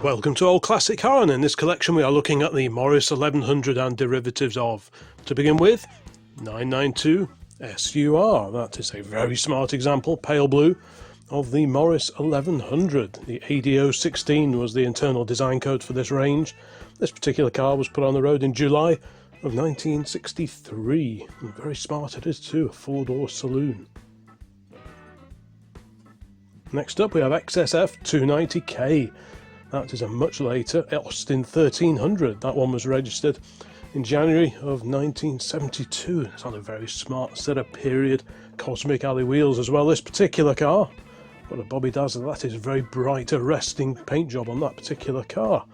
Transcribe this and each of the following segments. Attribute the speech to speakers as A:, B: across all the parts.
A: welcome to Old Classic Car, and in this collection we are looking at the Morris 1100 and derivatives of. To begin with, 992 SUR. That is a very smart example, pale blue, of the Morris 1100. The ADO16 was the internal design code for this range. This particular car was put on the road in July of 1963. And very smart it is too, a four-door saloon. Next up we have XSF 290K. That is a much later Austin 1300. That one was registered in January of 1972. It's on a very smart set of period cosmic alley wheels as well, this particular car. Got a Bobby Dazzler. That is a very bright arresting paint job on that particular car.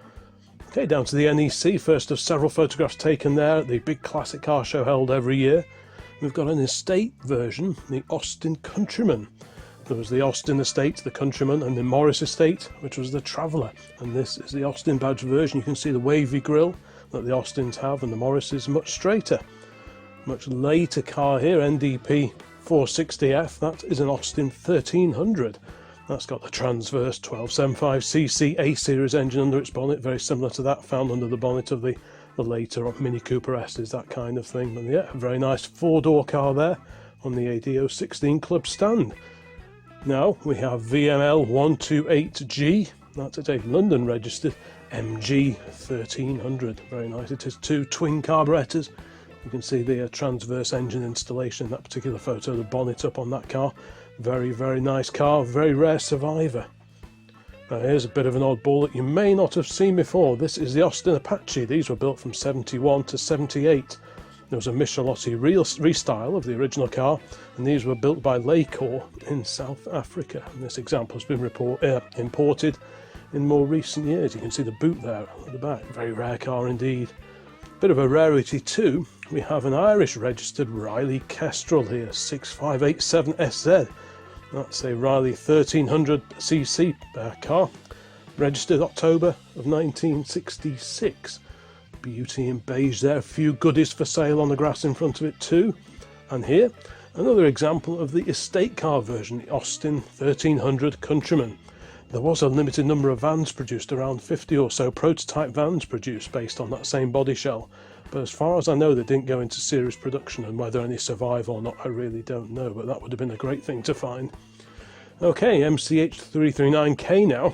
A: Okay, down to the NEC, first of several photographs taken there at the big classic car show held every year. We've got an estate version, the Austin Countryman. There was the Austin Estate, the Countryman, and the Morris Estate, which was the Traveller. And this is the Austin badge version. You can see the wavy grille that the Austins have, and the Morris is much straighter. Much later car here, NDP 460F. That is an Austin 1300. That's got the transverse 1275cc A-series engine under its bonnet, very similar to that found under the bonnet of the later Mini Cooper S's, that kind of thing. And yeah, a very nice four-door car there on the ADO16 club stand. Now we have VML 128G, that's a London registered MG 1300. Very nice. It is two twin carburetors. You can see the transverse engine installation in that particular photo, the bonnet up on that car. Very, very nice car, very rare survivor. Now here's a bit of an oddball that you may not have seen before. This is the Austin Apache. These were built from 71 to 78. There was a Michelotti restyle of the original car, and these were built by Laycor in South Africa. And this example has been imported in more recent years. You can see the boot there at the back. Very rare car indeed. Bit of a rarity too. We have an Irish registered Riley Kestrel here, 6587SZ. That's a Riley 1300cc car, registered October of 1966. Beauty in beige there, a few goodies for sale on the grass in front of it too. And here, another example of the estate car version, the Austin 1300 Countryman. There was a limited number of vans produced, around 50 or so prototype vans produced based on that same body shell. But as far as I know, they didn't go into series production, and whether any survive or not, I really don't know, but that would have been a great thing to find. Okay, MCH 339K now.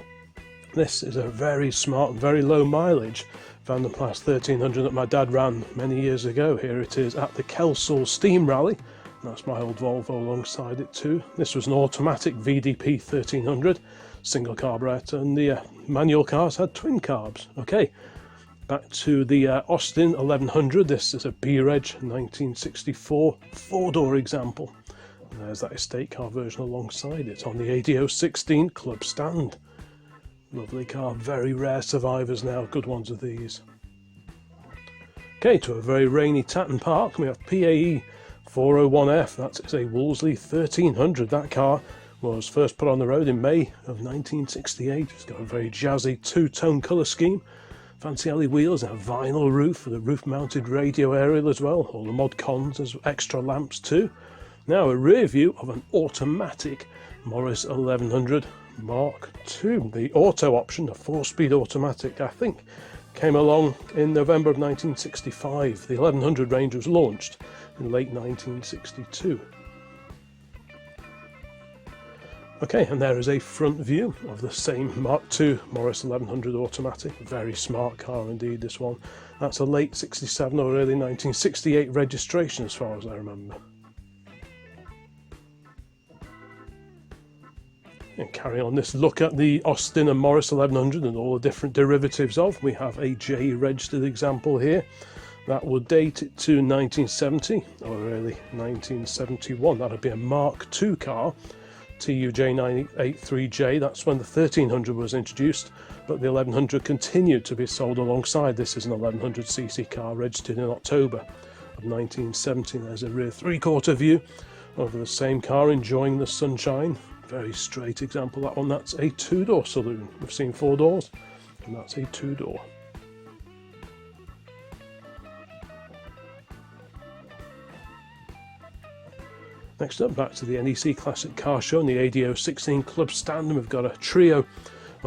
A: This is a very smart, very low mileage Vanden Plas 1300 that my dad ran many years ago. Here it is at the Kestrel Steam Rally. That's my old Volvo alongside it too. This was an automatic VDP 1300, single carburetor, and the manual cars had twin carbs. Okay, back to the Austin 1100. This is a B-Reg 1964 four-door example. And there's that estate car version alongside it on the ADO16 club stand. Lovely car, very rare survivors now, good ones of these. Okay, to a very rainy Tatton Park, we have PAE 401F. That is a Wolseley 1300. That car was first put on the road in May of 1968. It's got a very jazzy two-tone colour scheme, fancy alley wheels and a vinyl roof with a roof-mounted radio aerial as well. All the mod cons as extra lamps too. Now a rear view of an automatic Morris 1100 Mark II. The auto option, a 4-speed automatic, I think came along in November of 1965. The 1100 range was launched in late 1962. Okay, and there is a front view of the same Mark II Morris 1100 automatic. Very smart car indeed, this one. That's a late 67 or early 1968 registration as far as I remember. And carry on this look at the Austin and Morris 1100 and all the different derivatives of. We have a J registered example here. That would date it to 1970 or early 1971. That would be a Mark II car, TUJ983J. That's when the 1300 was introduced, but the 1100 continued to be sold alongside. This is an 1100cc car registered in October of 1970. There's a rear three-quarter view of the same car enjoying the sunshine. Very straight example, that one. That's a two-door saloon. We've seen four doors, and that's a two-door. Next up, back to the NEC Classic Car Show and the ADO16 Club stand, and we've got a trio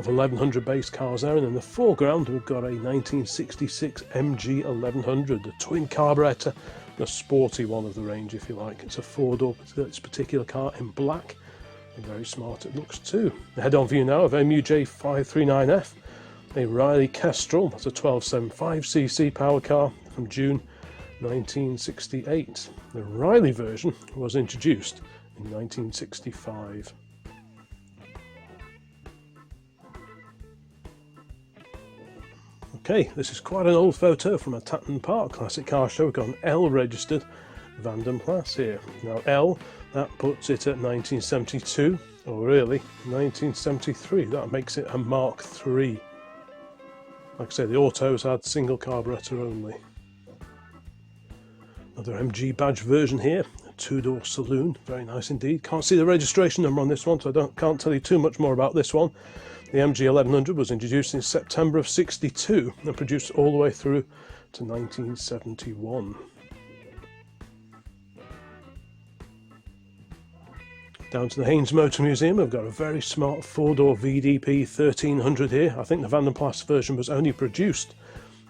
A: of 1100 base cars there, and in the foreground we've got a 1966 MG 1100, the twin carburettor, the sporty one of the range if you like. It's a four-door, this particular car in black, and very smart it looks too. The head-on view now of MUJ 539F, a Riley Kestrel, that's a 1275cc power car from June 1968. The Riley version was introduced in 1965. Okay, this is quite an old photo from a Tatton Park Classic Car Show. We've got an L registered Vanden Plas here. Now L, that puts it at 1972, or really 1973. That makes it a Mark III. Like I say, the autos had single carburettor only. Another MG badge version here, a two-door saloon, very nice indeed. Can't see the registration number on this one, so can't tell you too much more about this one. The MG 1100 was introduced in September of '62 and produced all the way through to 1971. Down to the Haynes Motor Museum, we've got a very smart four-door VDP 1300 here. I think the Vanden Plas version was only produced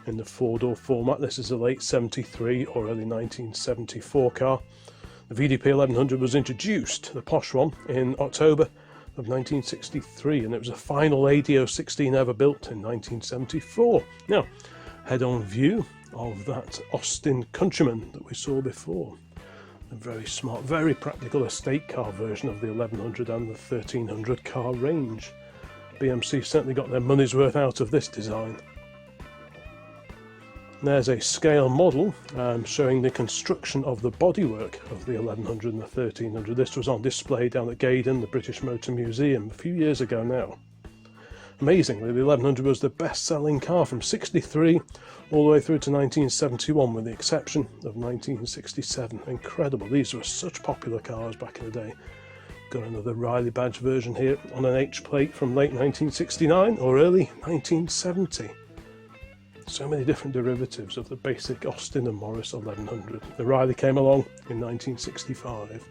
A: in the four-door format. This is a late '73 or early 1974 car. The VDP 1100 was introduced, the posh one, in October of 1963, and it was the final ADO16 ever built in 1974. Now, head-on view of that Austin Countryman that we saw before. A very smart, very practical estate car version of the 1100 and the 1300 car range. BMC certainly got their money's worth out of this design. There's a scale model showing the construction of the bodywork of the 1100 and the 1300. This was on display down at Gaydon, the British Motor Museum, a few years ago now. Amazingly, the 1100 was the best-selling car from '63 all the way through to 1971, with the exception of 1967. Incredible, these were such popular cars back in the day. Got another Riley badge version here on an H plate from late 1969 or early 1970. So many different derivatives of the basic Austin and Morris 1100. The Riley came along in 1965.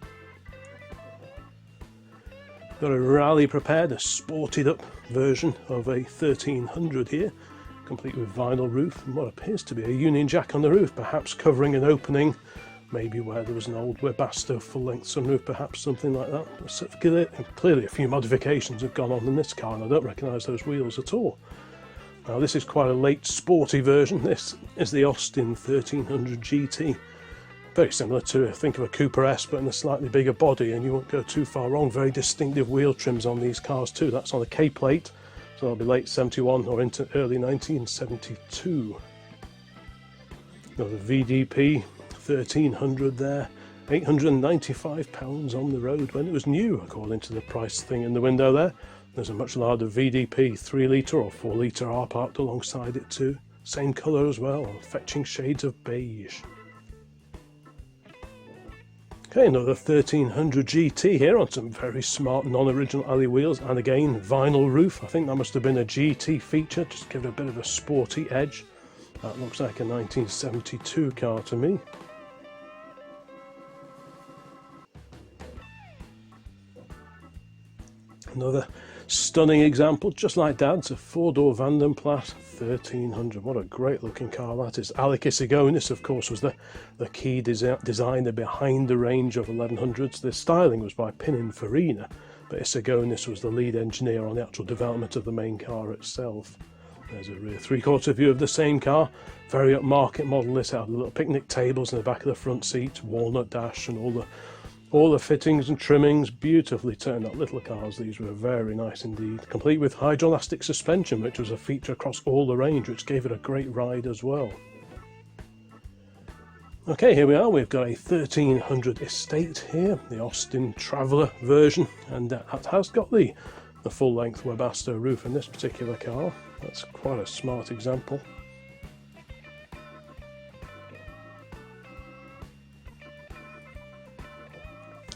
A: Got a Rally prepared, a sported up version of a 1300 here, complete with vinyl roof and what appears to be a Union Jack on the roof, perhaps covering an opening, maybe where there was an old Webasto full-length sunroof, perhaps something like that. But clearly a few modifications have gone on in this car, and I don't recognise those wheels at all. Now this is quite a late sporty version. This is the Austin 1300 GT. Very similar to, think of a Cooper S, but in a slightly bigger body, and you won't go too far wrong. Very distinctive wheel trims on these cars too. That's on a K plate, so that'll be late '71 or into early 1972. Got the VDP 1300 there, £895 on the road when it was new, according to the price thing in the window there. There's a much larger VDP 3 litre or 4 litre R parked alongside it too. Same colour as well, fetching shades of beige. Okay, another 1300 GT here on some very smart non-original alley wheels, and again vinyl roof. I think that must have been a GT feature, just to give it a bit of a sporty edge. That looks like a 1972 car to me. Another stunning example, just like Dad's, a four-door Vanden Plas 1300. What a great looking car that is. Alec Issigonis, of course, was the key designer behind the range of 1100s. The styling was by Pininfarina, but Issigonis was the lead engineer on the actual development of the main car itself. There's a rear three-quarter view of the same car. Very upmarket model. This had the little picnic tables in the back of the front seat, walnut dash, and all the fittings and trimmings. Beautifully turned out little cars. These were very nice indeed. Complete with hydroelastic suspension, which was a feature across all the range, which gave it a great ride as well. Okay, here we are. We've got a 1300 estate here, the Austin Traveller version, and that has got the full-length Webasto roof in this particular car. That's quite a smart example.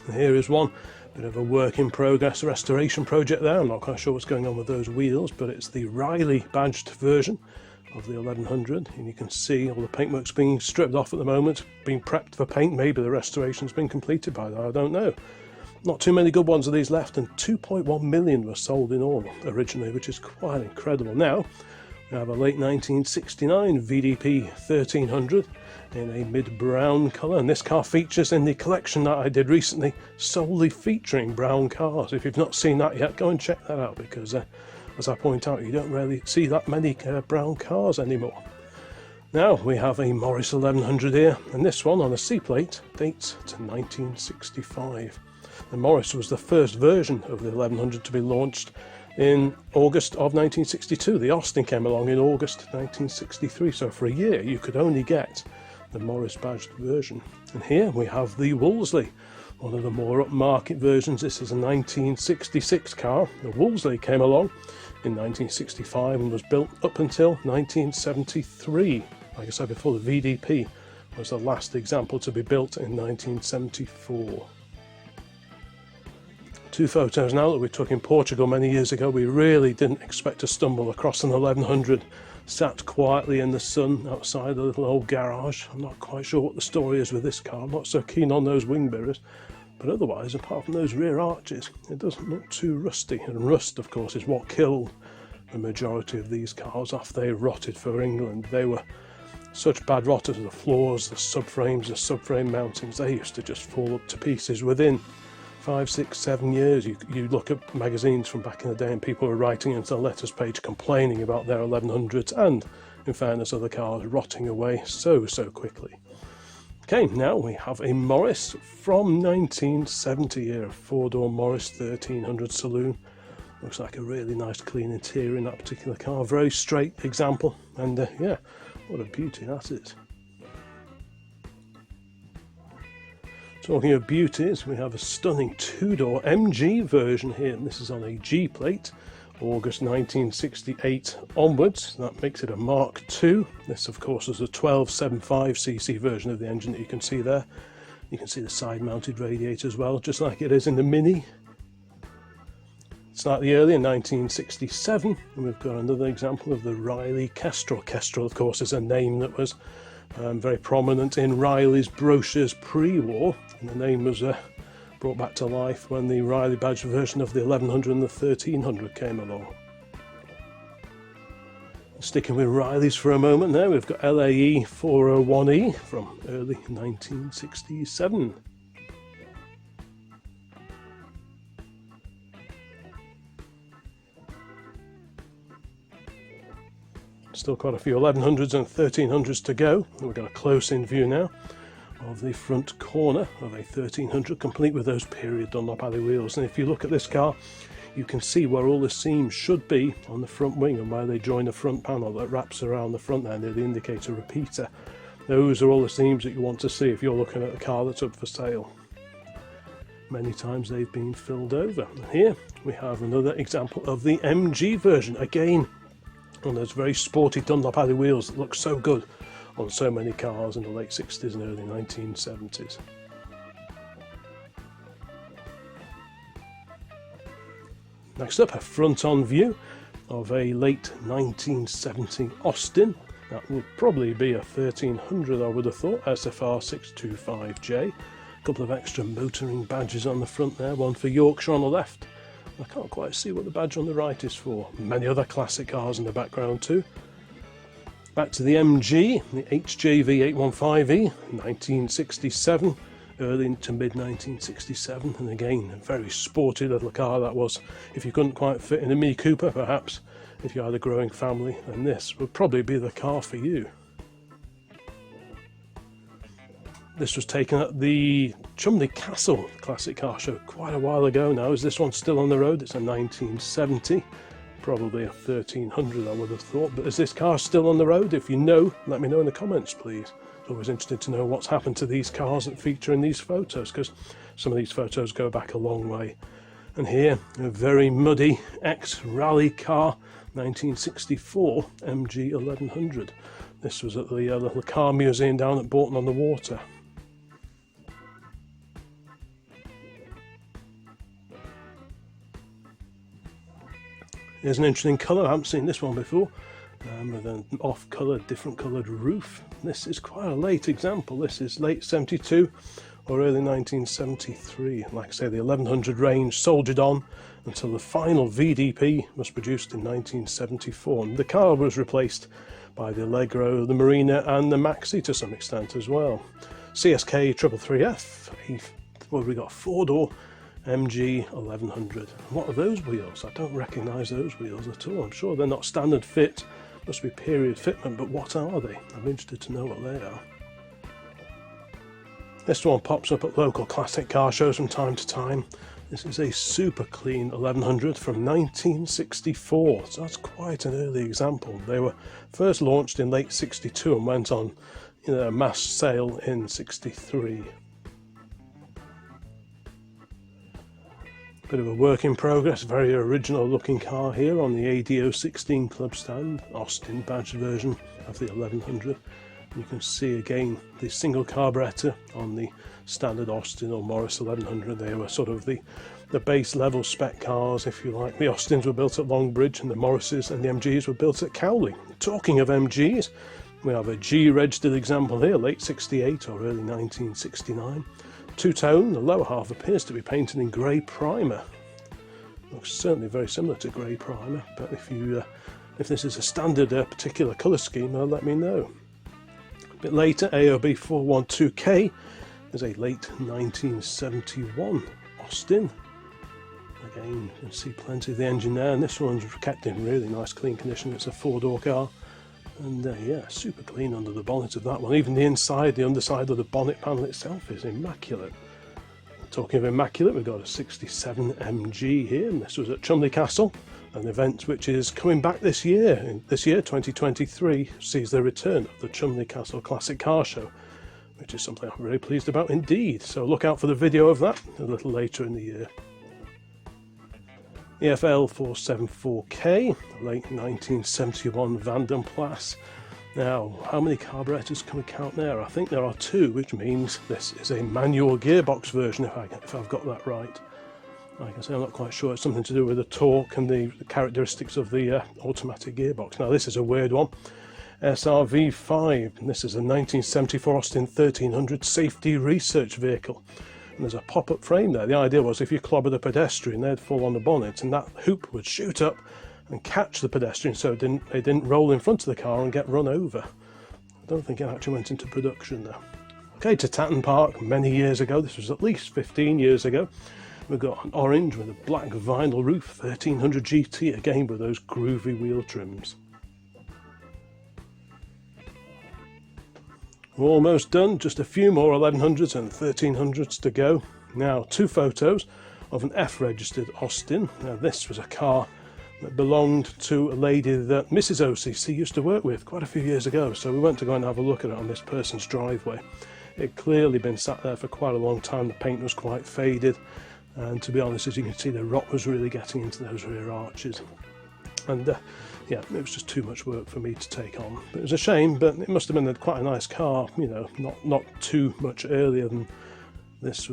A: And here is one bit of a work in progress restoration project there. I'm not quite sure what's going on with those wheels, but it's the Riley badged version of the 1100, and you can see all the paintwork's being stripped off at the moment, being prepped for paint. Maybe the restoration's been completed by that, I don't know. Not too many good ones of these left, and 2.1 million were sold in all originally, which is quite incredible. Now we have a late 1969 VDP 1300 in a mid-brown colour, and this car features in the collection that I did recently, solely featuring brown cars. If you've not seen that yet, go and check that out, because as I point out, you don't really see that many brown cars anymore. Now we have a Morris 1100 here, and this one on a C plate dates to 1965. The Morris was the first version of the 1100 to be launched in August of 1962. The Austin came along in August 1963, so for a year you could only get the Morris badged version. And here we have the Wolseley, one of the more upmarket versions. This is a 1966 car. The Wolseley came along in 1965 and was built up until 1973. Like I said before, the VDP was the last example to be built in 1974. Two photos now that we took in Portugal many years ago. We really didn't expect to stumble across an 1100 sat quietly in the sun outside a little old garage. I'm not quite sure what the story is with this car. I'm not so keen on those wing mirrors, but otherwise, apart from those rear arches, it doesn't look too rusty. And rust, of course, is what killed the majority of these cars after they rotted for England. They were such bad rotters. The floors, the subframes, the subframe mountings, they used to just fall up to pieces within 5, 6, 7 years. You look at magazines from back in the day and people were writing into the letters page complaining about their 1100s and, in fairness, other cars rotting away so quickly. Okay, now we have a Morris from 1970 here, a 4-door Morris 1300 saloon. Looks like a really nice clean interior in that particular car. Very straight example, and yeah, what a beauty that is. Talking of beauties, we have a stunning 2-door MG version here, and this is on a G plate, August 1968 onwards. That makes it a Mark II. This, of course, is a 1275cc version of the engine that you can see there. You can see the side-mounted radiator as well, just like it is in the Mini. Slightly earlier, in 1967, and we've got another example of the Riley Kestrel. Kestrel, of course, is a name that was very prominent in Riley's brochures pre-war, and the name was brought back to life when the Riley badge version of the 1100 and the 1300 came along. Sticking with Riley's for a moment there, we've got LAE 401E from early 1967. Still quite a few 1100s and 1300s to go. We've got a close-in view now of the front corner of a 1300, complete with those period Dunlop alley wheels. And if you look at this car, you can see where all the seams should be on the front wing and where they join the front panel that wraps around the front there near the indicator repeater. Those are all the seams that you want to see if you're looking at a car that's up for sale. Many times they've been filled over. And here we have another example of the MG version, again on those very sporty Dunlop alley wheels that look so good on so many cars in the late 60s and early 1970s. Next up, a front-on view of a late 1970 Austin. That would probably be a 1300, I would have thought, SFR 625J. A couple of extra motoring badges on the front there, one for Yorkshire on the left. I can't quite see what the badge on the right is for. Many other classic cars in the background too. Back to the MG, the HJV815E, 1967, early to mid 1967, and again a very sporty little car that was. If you couldn't quite fit in a Mini Cooper, perhaps, if you had a growing family, then this would probably be the car for you. This was taken at the Cholmondeley Castle Classic Car Show quite a while ago now. Is this one still on the road? It's a 1970, probably a 1300 I would have thought. But is this car still on the road? If you know, let me know in the comments, please. It's always interesting to know what's happened to these cars that feature in these photos, because some of these photos go back a long way. And here, a very muddy ex-rally car, 1964 MG 1100. This was at the little car museum down at Bourton-on-the-Water. Here's an interesting colour, I haven't seen this one before, with an off-coloured, different coloured roof. This is quite a late example. This is late 72, or early 1973. Like I say, the 1100 range soldiered on until the final VDP was produced in 1974. And the car was replaced by the Allegro, the Marina and the Maxi to some extent as well. CSK 333F, well, we got 4-door MG 1100. What are those wheels? I don't recognise those wheels at all. I'm sure they're not standard fit, must be period fitment, but what are they? I'm interested to know what they are. This one pops up at local classic car shows from time to time. This is a super clean 1100 from 1964, so that's quite an early example. They were first launched in late 62 and went on a mass sale in 63. Bit of a work in progress, very original looking car here on the ADO16 club stand, Austin badge version of the 1100. You can see again the single carburettor on the standard Austin or Morris 1100. They were sort of the base level spec cars, if you like. The Austins were built at Longbridge and the Morrises and the MGs were built at Cowley. Talking of MGs, we have a G registered example here, late 68 or early 1969. Two-tone, the lower half appears to be painted in grey primer. Looks certainly very similar to grey primer, but if this is a standard particular colour scheme, let me know. A bit later, AOB412K is a late 1971 Austin. Again, you can see plenty of the engine there, and this one's kept in really nice clean condition. It's a 4-door car. And yeah, super clean under the bonnet of that one. Even the underside of the bonnet panel itself is immaculate. Talking of immaculate, we've got a 67 MG here, and this was at Cholmondeley Castle, an event which is coming back this year. This year, 2023, sees the return of the Cholmondeley Castle Classic Car Show, which is something I'm very pleased about indeed. So look out for the video of that a little later in the year. EFL 474K, late 1971 Vanden Plas. Now, how many carburetors can we count there? I think there are 2, which means this is a manual gearbox version, if I've got that right. Like I say, I'm not quite sure. It's something to do with the torque and the characteristics of the automatic gearbox. Now, this is a weird one. SRV5, and this is a 1974 Austin 1300 safety research vehicle. And there's a pop-up frame there. The idea was if you clobbered a pedestrian, they'd fall on the bonnet and that hoop would shoot up and catch the pedestrian so they didn't roll in front of the car and get run over. I don't think it actually went into production though. Okay, to Tatton Park many years ago. This was at least 15 years ago. We've got an orange with a black vinyl roof, 1300 GT, again with those groovy wheel trims. We're almost done, just a few more 1100s and 1300s to go. Now, 2 photos of an F registered Austin. Now, this was a car that belonged to a lady that Mrs. OCC used to work with quite a few years ago, so we went to go and have a look at it on this person's driveway. It clearly been sat there for quite a long time. The paint was quite faded, and to be honest, as you can see, the rot was really getting into those rear arches. And yeah, it was just too much work for me to take on. But it was a shame, but it must have been quite a nice car, you know, not too much earlier than this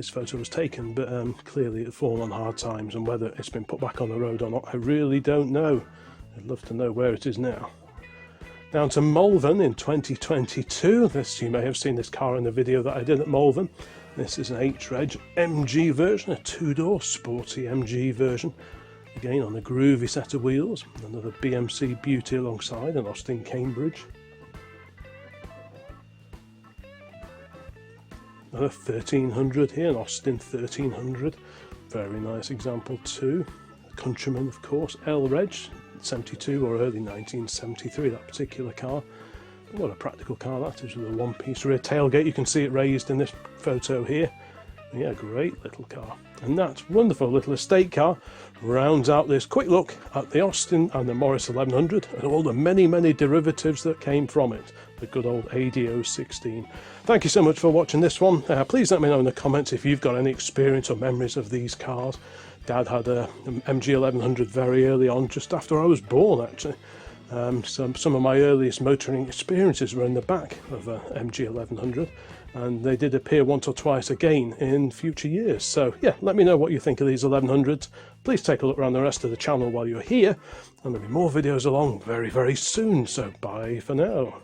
A: photo was taken, but clearly it had fallen on hard times, and whether it's been put back on the road or not, I really don't know. I'd love to know where it is now. Down to Malvern in 2022. You may have seen this car in the video that I did at Malvern. This is an H-Reg MG version, a 2-door Sporty MG version. Again on a groovy set of wheels, another BMC beauty alongside an Austin Cambridge. Another 1300 here, an Austin 1300, very nice example too. Countryman of course, L-Reg, 72 or early 1973, that particular car. What a practical car that is, with a one-piece rear tailgate. You can see it raised in this photo here. Yeah, great little car. And that wonderful little estate car rounds out this quick look at the Austin and the Morris 1100 and all the many, many derivatives that came from it. The good old ADO16. Thank you so much for watching this one. Please let me know in the comments if you've got any experience or memories of these cars. Dad had an MG 1100 very early on, just after I was born actually. Some of my earliest motoring experiences were in the back of an MG 1100. And they did appear once or twice again in future years. So yeah, let me know what you think of these 1100s. Please take a look around the rest of the channel while you're here, and there'll be more videos along very, very soon. So bye for now.